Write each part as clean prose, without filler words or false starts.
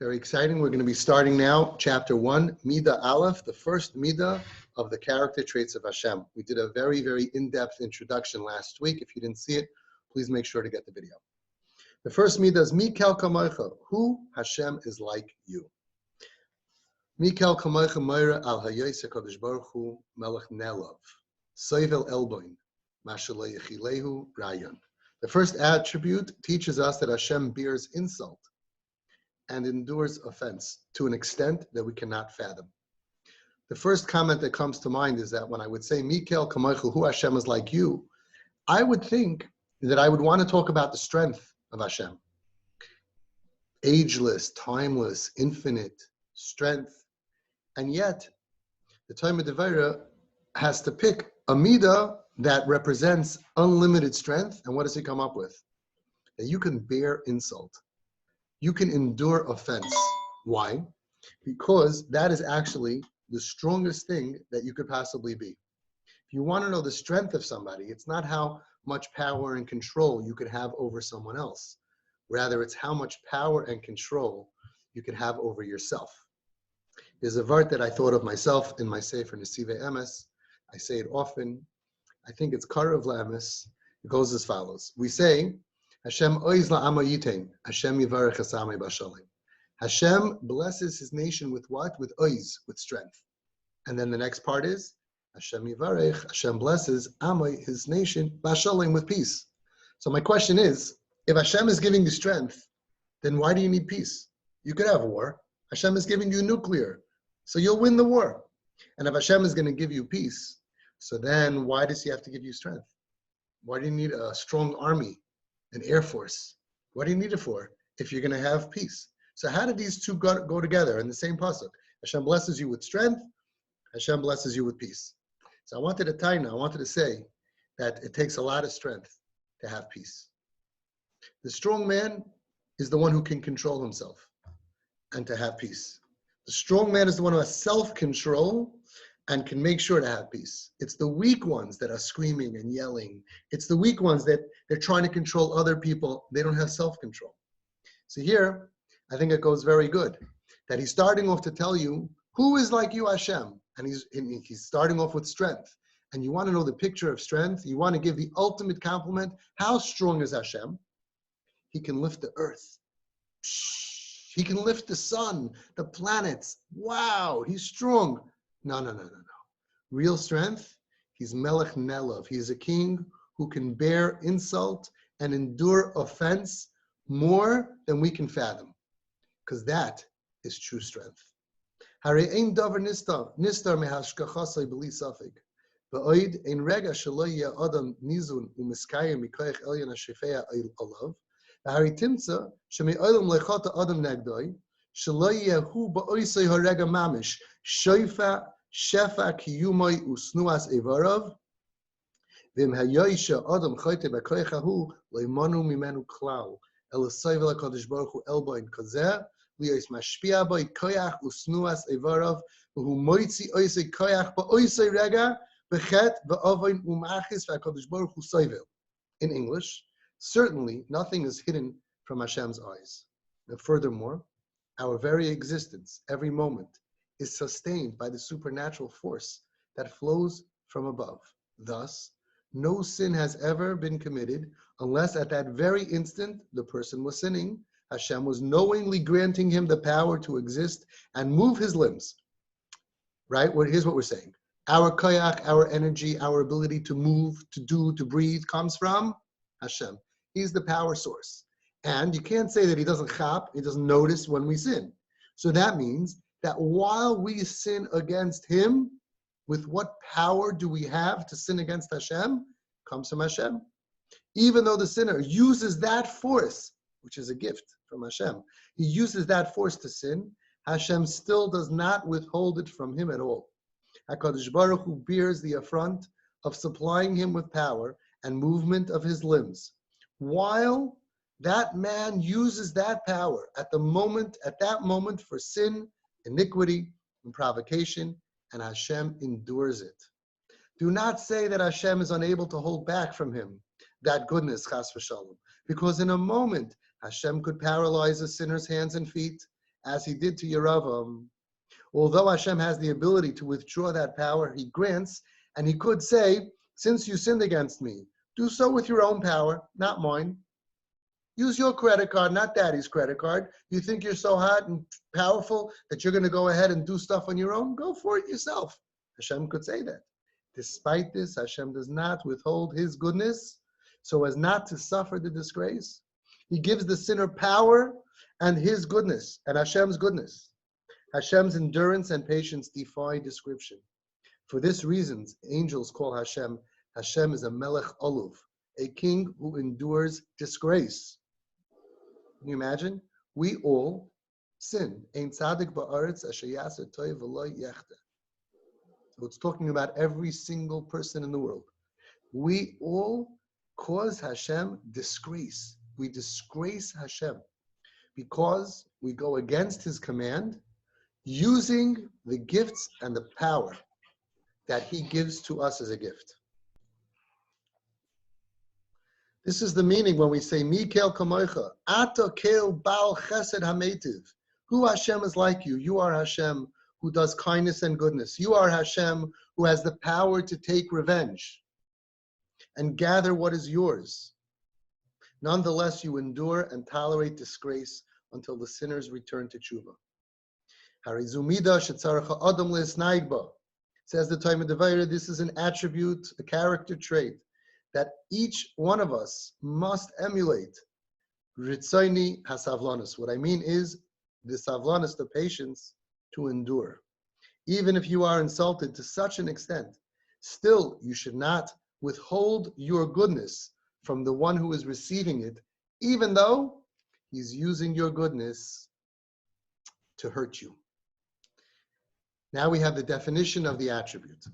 Very exciting. We're going to be starting now, chapter 1, Middah Aleph, the first Middah of the character traits of Hashem. We did a very, very in-depth introduction last week. If you didn't see it, please make sure to get the video. The first Middah is Mikel Kamoicha, who Hashem is like you. Mikel Kamoicha Moira al Hayoyse Kodesh Baruch Hu Melech Nelov, Soivel Elboin, Mashallah Yechilehu Rayon. The first attribute teaches us that Hashem bears insult and endures offense to an extent that we cannot fathom. The first comment that comes to mind is that when I would say, Mikel Kamoicha, who Hashem is like you, I would think that I would want to talk about the strength of Hashem. Ageless, timeless, infinite strength. And yet, the time of Devorah has to pick a Middah that represents unlimited strength. And what does he come up with? That you can bear insult. You can endure offense. Why? Because that is actually the strongest thing that you could possibly be. If you want to know the strength of somebody, it's not how much power and control you could have over someone else. Rather, it's how much power and control you could have over yourself. There's a vart that I thought of myself in my Sefer Nesive Emes. I say it often. I think it's Karav Lamis. It goes as follows. We say, Hashem oiz la'amo yitain. Hashem yivarech hasamei bashalim. Hashem blesses his nation with what? With oiz, with strength. And then the next part is, Hashem yivarech, Hashem blesses amoi, his nation, bashalim, with peace. So my question is, if Hashem is giving you strength, then why do you need peace? You could have war. Hashem is giving you nuclear, so you'll win the war. And if Hashem is going to give you peace, so then why does he have to give you strength? Why do you need a strong army? An air force? What do you need it for if you're going to have peace? So how do these two go together in the same pasuk? Hashem blesses you with strength. Hashem blesses you with peace. So I wanted to say that it takes a lot of strength to have peace. The strong man is the one who can control himself and to have peace. The strong man is the one who has self-control and can make sure to have peace. It's the weak ones that are screaming and yelling. It's the weak ones that they're trying to control other people. They don't have self-control. So here, I think it goes very good that he's starting off to tell you, who is like you, Hashem? And he's starting off with strength. And you want to know the picture of strength. You want to give the ultimate compliment. How strong is Hashem? He can lift the earth. He can lift the sun, the planets. Wow, he's strong. No. Real strength, he's Melech Nelov. He's a king who can bear insult and endure offense more than we can fathom. Because that is true strength. Hare ein davar nistar mehashkachasai b'li safek. V'oid ein rega shelo yeh adam nizun u'miskayim mikoyach elyon hashefea alav. V'hare timtza sheme'olam lechata adam negdoi shelo yeh hu ba'oisei harega mamish shoifa Shefa kiyumai usnuas evarav, vim hayoisha adam chayte b'koichahu leimanu mimenu klau elasayvel hakadosh baruch hu elboin kazer liyos mashpia by koyach usnuas evarav v'hu moitzi oisei koyach ba'oisei rega b'chet v'avoin umachis v'hakadosh baruch hu sayvel. In English, certainly nothing is hidden from Hashem's eyes. And furthermore, our very existence, every moment, is sustained by the supernatural force that flows from above. Thus, no sin has ever been committed unless at that very instant the person was sinning. Hashem was knowingly granting him the power to exist and move his limbs. Right? Here's what we're saying. Our koyach, our energy, our ability to move, to do, to breathe comes from Hashem. He's the power source. And you can't say that he doesn't chap, he doesn't notice when we sin. So that means that while we sin against him, with what power do we have to sin against Hashem? Comes from Hashem. Even though the sinner uses that force, which is a gift from Hashem, he uses that force to sin, Hashem still does not withhold it from him at all. HaKadosh Baruch Hu bears the affront of supplying him with power and movement of his limbs, while that man uses that power at that moment for sin, iniquity, and provocation, and Hashem endures it. Do not say that Hashem is unable to hold back from him that goodness, chas v'shalom, because in a moment Hashem could paralyze a sinner's hands and feet as he did to Yeravam. Although Hashem has the ability to withdraw that power, he grants, and he could say, since you sinned against me, do so with your own power, not mine. Use your credit card, not daddy's credit card. You think you're so hot and powerful that you're going to go ahead and do stuff on your own? Go for it yourself. Hashem could say that. Despite this, Hashem does not withhold his goodness so as not to suffer the disgrace. He gives the sinner power and his goodness, and Hashem's goodness. Hashem's endurance and patience defy description. For this reason, angels call Hashem is a melech oluv, a king who endures disgrace. Can you imagine? We all sin. Ein tzadik ba'aretz asher yaseh toiv v'lo yechteh. So it's talking about every single person in the world. We all cause Hashem disgrace. We disgrace Hashem because we go against his command, using the gifts and the power that he gives to us as a gift. This is the meaning when we say, Mikel kamoicha, ata kel baal chesed hametiv. Who Hashem is like you? You are Hashem who does kindness and goodness. You are Hashem who has the power to take revenge and gather what is yours. Nonetheless, you endure and tolerate disgrace until the sinners return to tshuva. Harizu Middah shetzarech ha'adam le'isnaig ba. Says the Talmud Devorah, this is an attribute, a character trait that each one of us must emulate. Ritzaini hasavlanus. What I mean is the savlanus, the patience to endure. Even if you are insulted to such an extent, still you should not withhold your goodness from the one who is receiving it, even though he's using your goodness to hurt you. Now we have the definition of the attribute.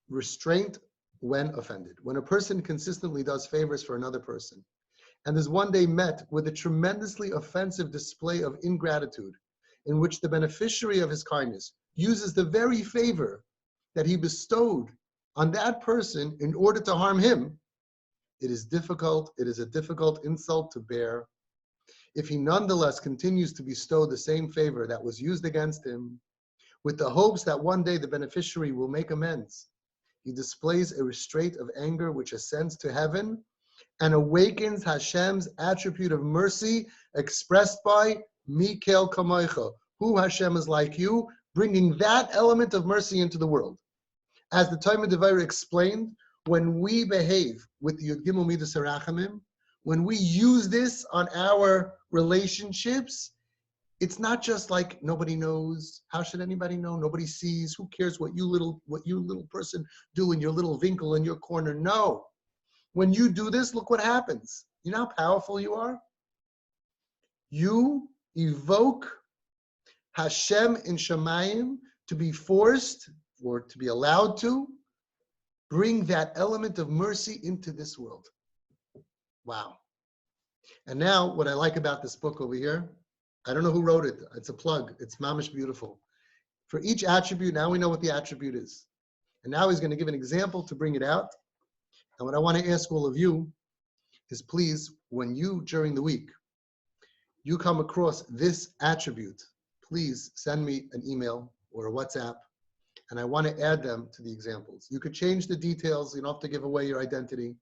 Restraint when offended. When a person consistently does favors for another person and is one day met with a tremendously offensive display of ingratitude in which the beneficiary of his kindness uses the very favor that he bestowed on that person in order to harm him, it is a difficult insult to bear. If he nonetheless continues to bestow the same favor that was used against him, with the hopes that one day the beneficiary will make amends, he displays a restraint of anger which ascends to heaven and awakens Hashem's attribute of mercy expressed by Mikel kamoicha, who Hashem is like you, bringing that element of mercy into the world. As the Talmud Devorah explained, when we behave with the Yud Gimel Midas Harachamim, when we use this on our relationships, it's not just like nobody knows. How should anybody know? Nobody sees. Who cares what you little person do in your little winkle in your corner? No. When you do this, look what happens. You know how powerful you are? You evoke Hashem in Shemayim to be forced or to be allowed to bring that element of mercy into this world. Wow. And now what I like about this book over here, I don't know who wrote it. It's a plug. It's mamish beautiful. For each attribute, now we know what the attribute is. And now he's going to give an example to bring it out. And what I want to ask all of you is, please, when you, during the week, you come across this attribute, please send me an email or a WhatsApp, and I want to add them to the examples. You could change the details. You don't have to give away your identity.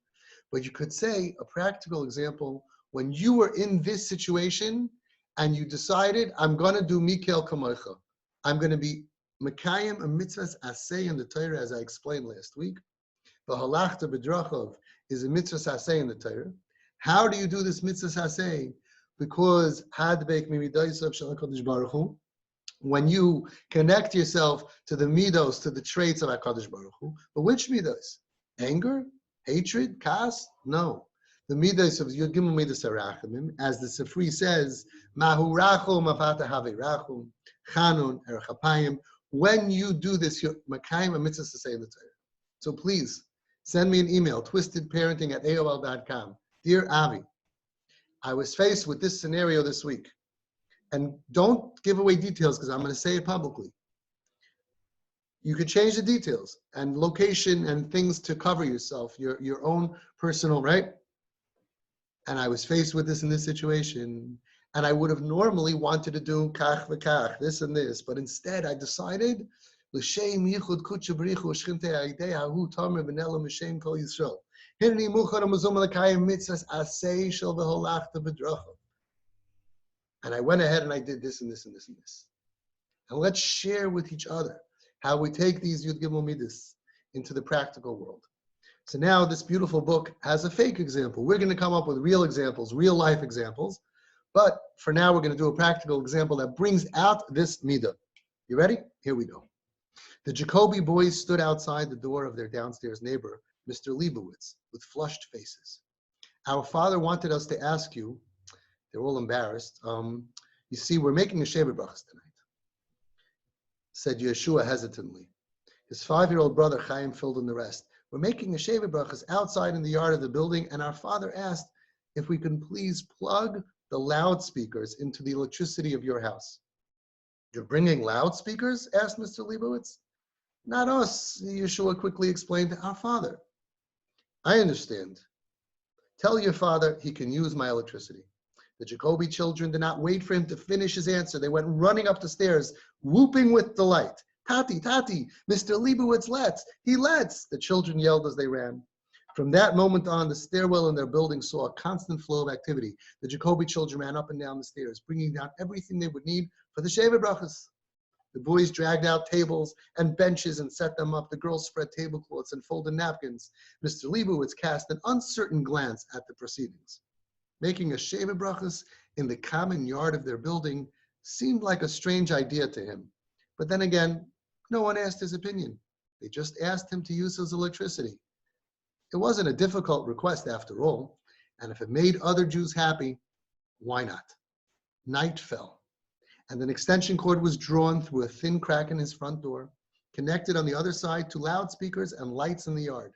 But you could say a practical example when you were in this situation and you decided, I'm going to do Mikel kamoicha. I'm going to be Mekayim a mitzvahs aseh in the Torah, as I explained last week. The halachta b'drachov is a mitzvahs aseh in the Torah. How do you do this mitzvahs aseh? Because hadbeik mimidayisav shel HaKadosh Baruch Hu, when you connect yourself to the midos, to the traits of HaKadosh Baruch Hu. But which midos? Anger? Hatred? Kas? No. The midos of Yud Gimel Midas Harachamim, as the Sifri says, Mahu Rachum Avata Have Rachum, Chanun Erchapayim. When you do this, you're Makayim a mitzvah to say in the Torah. So please, send me an email, twistedparenting@aol.com. Dear Avi, I was faced with this scenario this week. And don't give away details because I'm going to say it publicly. You could change the details and location and things to cover yourself, your own personal, right? And I was faced with this in this situation. And I would have normally wanted to do kach v'kach, this and this, but instead I decided, l'shem yichud kutcha b'richu shchinte ha'idei hahu tamer v'nelo m'shem kol Yisrael. Hinni muchar ha'muzum l'kayim mitzvahs asei shel v'holachta b'dracha. And I went ahead and I did this and this and this and this. And let's share with each other how we take these Yud Gimel Midas into the practical world. So now this beautiful book has a fake example. We're going to come up with real examples, real life examples. But for now, we're going to do a practical example that brings out this Middah. You ready? Here we go. The Jacoby boys stood outside the door of their downstairs neighbor, Mr. Leibowitz, with flushed faces. Our father wanted us to ask you, they're all embarrassed, you see, we're making a Shevet Brachas tonight, said Yeshua hesitantly. His 5-year-old brother, Chaim, filled in the rest. We're making a Shevet Brachas outside in the yard of the building, and our father asked if we can please plug the loudspeakers into the electricity of your house. You're bringing loudspeakers? Asked Mr. Leibowitz. Not us, Yeshua quickly explained, our father. I understand. Tell your father he can use my electricity. The Jacoby children did not wait for him to finish his answer. They went running up the stairs, whooping with delight. Tati, Tati, Mr. Leibowitz lets, he lets, the children yelled as they ran. From that moment on, the stairwell in their building saw a constant flow of activity. The Jacoby children ran up and down the stairs, bringing down everything they would need for the Shevet Brachas. The boys dragged out tables and benches and set them up. The girls spread tablecloths and folded napkins. Mr. Leibowitz cast an uncertain glance at the proceedings. Making a Shevet Brachas in the common yard of their building seemed like a strange idea to him. But then again, no one asked his opinion. They just asked him to use his electricity. It wasn't a difficult request after all, and if it made other Jews happy, why not? Night fell, and an extension cord was drawn through a thin crack in his front door, connected on the other side to loudspeakers and lights in the yard.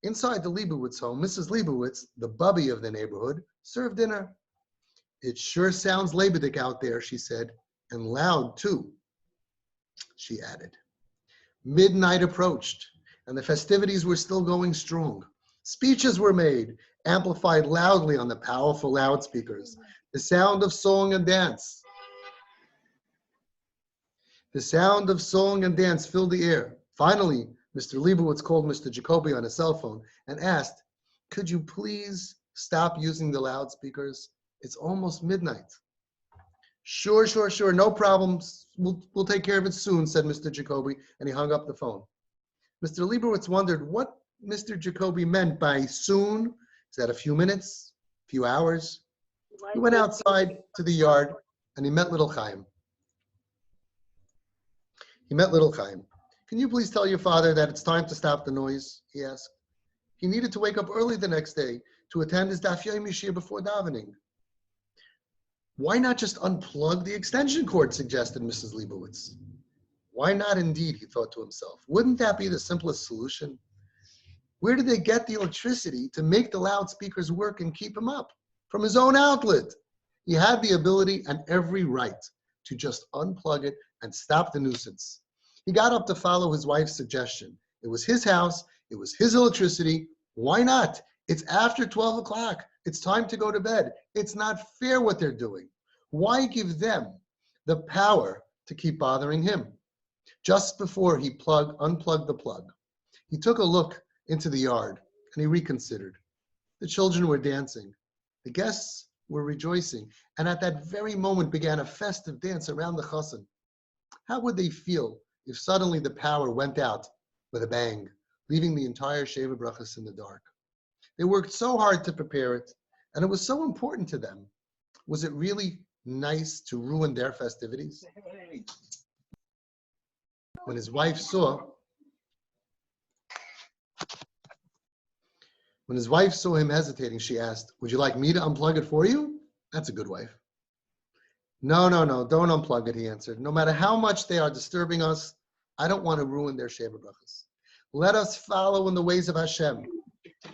Inside the Leibowitz home, Mrs. Leibowitz, the bubby of the neighborhood, served dinner. It sure sounds Leibedik out there, she said, and loud too, she added. Midnight approached, and the festivities were still going strong. Speeches were made, amplified loudly on the powerful loudspeakers. The sound of song and dance. The sound of song and dance filled the air. Finally, Mr. Leibowitz called Mr. Jacoby on his cell phone and asked, could you please stop using the loudspeakers? It's almost midnight. Sure, no problems. We'll take care of it soon, said Mr. Jacoby, and he hung up the phone. Mr. Leibowitz wondered what Mr. Jacoby meant by soon. Is that a few minutes, a few hours? He went outside to the yard and he met little Chaim. Can you please tell your father that it's time to stop the noise? He asked. He needed to wake up early the next day to attend his Daf Yomi Shiur before davening. Why not just unplug the extension cord, suggested Mrs. Leibowitz. Why not indeed, he thought to himself. Wouldn't that be the simplest solution? Where did they get the electricity to make the loudspeakers work and keep him up? From his own outlet. He had the ability and every right to just unplug it and stop the nuisance. He got up to follow his wife's suggestion. It was his house. It was his electricity. Why not? It's after 12 o'clock. It's time to go to bed. It's not fair what they're doing. Why give them the power to keep bothering him? Just before he unplugged the plug, he took a look into the yard and he reconsidered. The children were dancing. The guests were rejoicing. And at that very moment began a festive dance around the chassan. How would they feel if suddenly the power went out with a bang, leaving the entire Shevet Brachas in the dark? They worked so hard to prepare it, and it was so important to them. Was it really nice to ruin their festivities? When his wife saw him hesitating, she asked, would you like me to unplug it for you? That's a good wife. No, don't unplug it, he answered. No matter how much they are disturbing us, I don't want to ruin their Shevet Brachas. Let us follow in the ways of Hashem.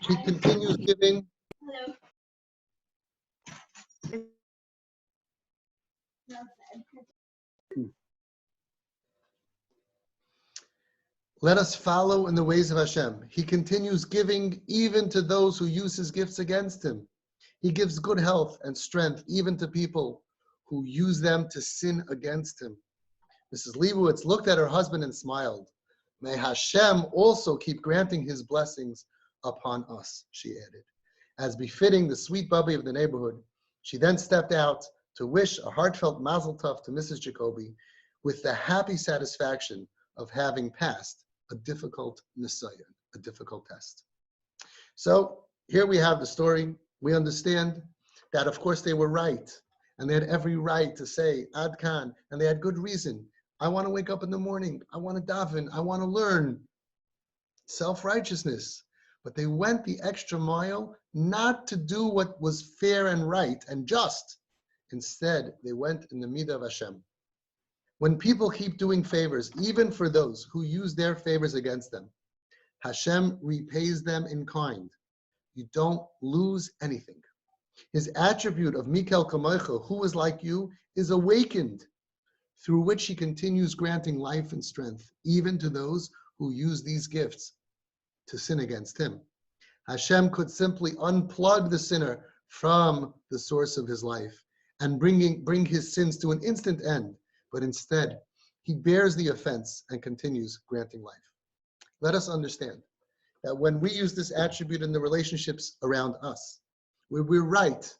She continues giving. Let us follow in the ways of Hashem. He continues giving even to those who use his gifts against him. He gives good health and strength even to people who use them to sin against him. Mrs. Leibowitz looked at her husband and smiled. May Hashem also keep granting his blessings upon us, she added. As befitting the sweet bubby of the neighborhood, she then stepped out to wish a heartfelt mazel tov to Mrs. Jacoby with the happy satisfaction of having passed a difficult nisayon, a difficult test. So here we have the story. We understand that, of course, they were right, and they had every right to say, Ad Kan, and they had good reason. I want to wake up in the morning. I want to daven. I want to learn. Self-righteousness. But they went the extra mile not to do what was fair and right and just. Instead, they went in the Middah of Hashem. When people keep doing favors, even for those who use their favors against them, Hashem repays them in kind. You don't lose anything. His attribute of Mikel Kamoicha, who is like you, is awakened, through which he continues granting life and strength, even to those who use these gifts to sin against him. Hashem could simply unplug the sinner from the source of his life and bring his sins to an instant end, but instead, he bears the offense and continues granting life. Let us understand that when we use this attribute in the relationships around us, where we're right,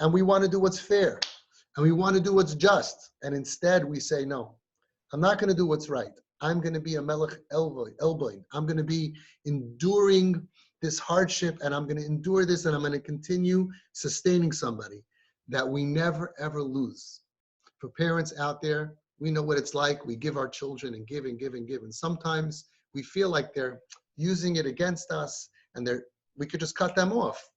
and we want to do what's fair, and we want to do what's just, and instead we say, no, I'm not going to do what's right. I'm going to be a melech elboin. I'm going to be enduring this hardship, and I'm going to endure this, and I'm going to continue sustaining somebody, that we never, ever lose. For parents out there, we know what it's like. We give our children and give and give and give, and sometimes we feel like they're using it against us, and we could just cut them off.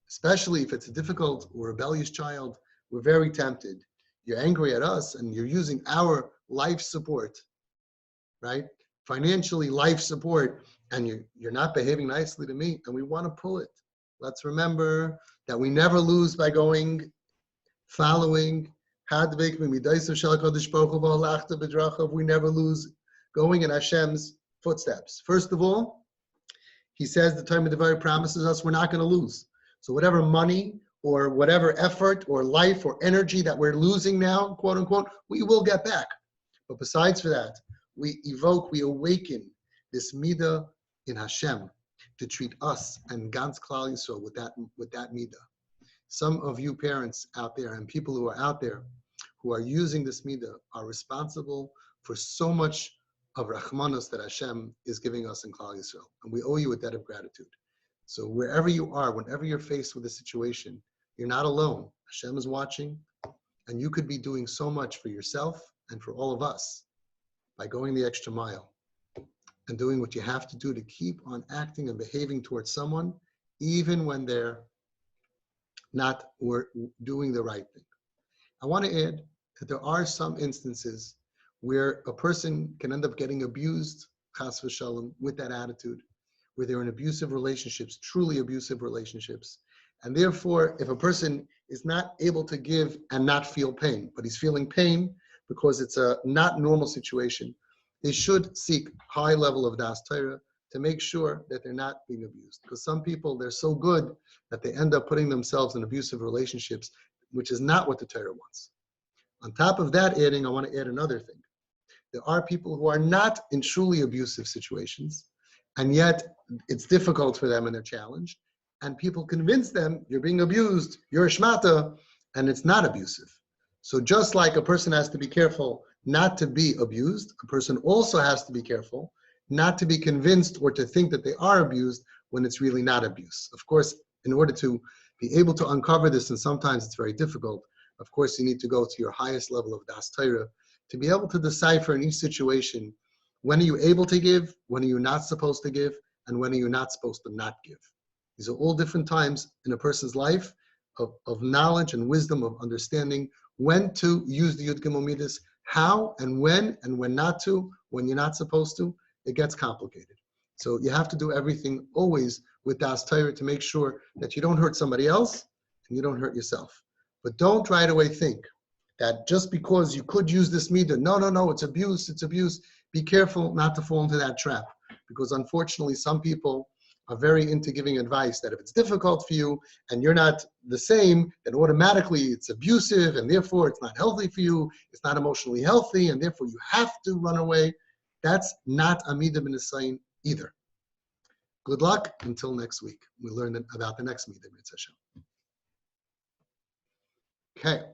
Especially if it's a difficult or rebellious child, we're very tempted. You're angry at us and you're using our life support, right? Financially life support, and you're not behaving nicely to me, and we want to pull it. Let's remember that we never lose by following. We never lose going in Hashem's footsteps. First of all, he says the time of Devorah promises us we're not going to lose. So whatever money or whatever effort or life or energy that we're losing now, quote unquote, we will get back. But besides for that, we awaken this Middah in Hashem to treat us and Gans Klal Yisrael with that Middah. Some of you parents out there and people who are out there who are using this Middah are responsible for so much of Rachmanos that Hashem is giving us in Klal Yisrael. And we owe you a debt of gratitude. So wherever you are, whenever you're faced with a situation, you're not alone. Hashem is watching, and you could be doing so much for yourself and for all of us by going the extra mile and doing what you have to do to keep on acting and behaving towards someone, even when they're not doing the right thing. I want to add that there are some instances where a person can end up getting abused, chas v'shalom, with that attitude, where they're in abusive relationships, truly abusive relationships. And therefore, if a person is not able to give and not feel pain, but he's feeling pain because it's a not normal situation, they should seek high level of das Torah to make sure that they're not being abused. Because some people, they're so good that they end up putting themselves in abusive relationships, which is not what the Torah wants. On top of that adding, I want to add another thing. There are people who are not in truly abusive situations, and yet it's difficult for them and they're challenged. And people convince them, you're being abused, you're a shmata, and it's not abusive. So just like a person has to be careful not to be abused, a person also has to be careful not to be convinced or to think that they are abused when it's really not abuse. Of course, in order to be able to uncover this, and sometimes it's very difficult, of course you need to go to your highest level of das Torah to be able to decipher in each situation, when are you able to give, when are you not supposed to give, and when are you not supposed to not give. These are all different times in a person's life of knowledge and wisdom, of understanding when to use the Yud Gimel Midas, how and when not to, when you're not supposed to. It gets complicated. So you have to do everything always with das Torah to make sure that you don't hurt somebody else and you don't hurt yourself. But don't right away think that just because you could use this Middah, no, it's abuse. Be careful not to fall into that trap. Because unfortunately, some people are very into giving advice that if it's difficult for you and you're not the same, then automatically it's abusive and therefore it's not healthy for you, it's not emotionally healthy, and therefore you have to run away. That's not Middah b'Nisayin either. Good luck until next week. We'll learn about the next Middah. Okay.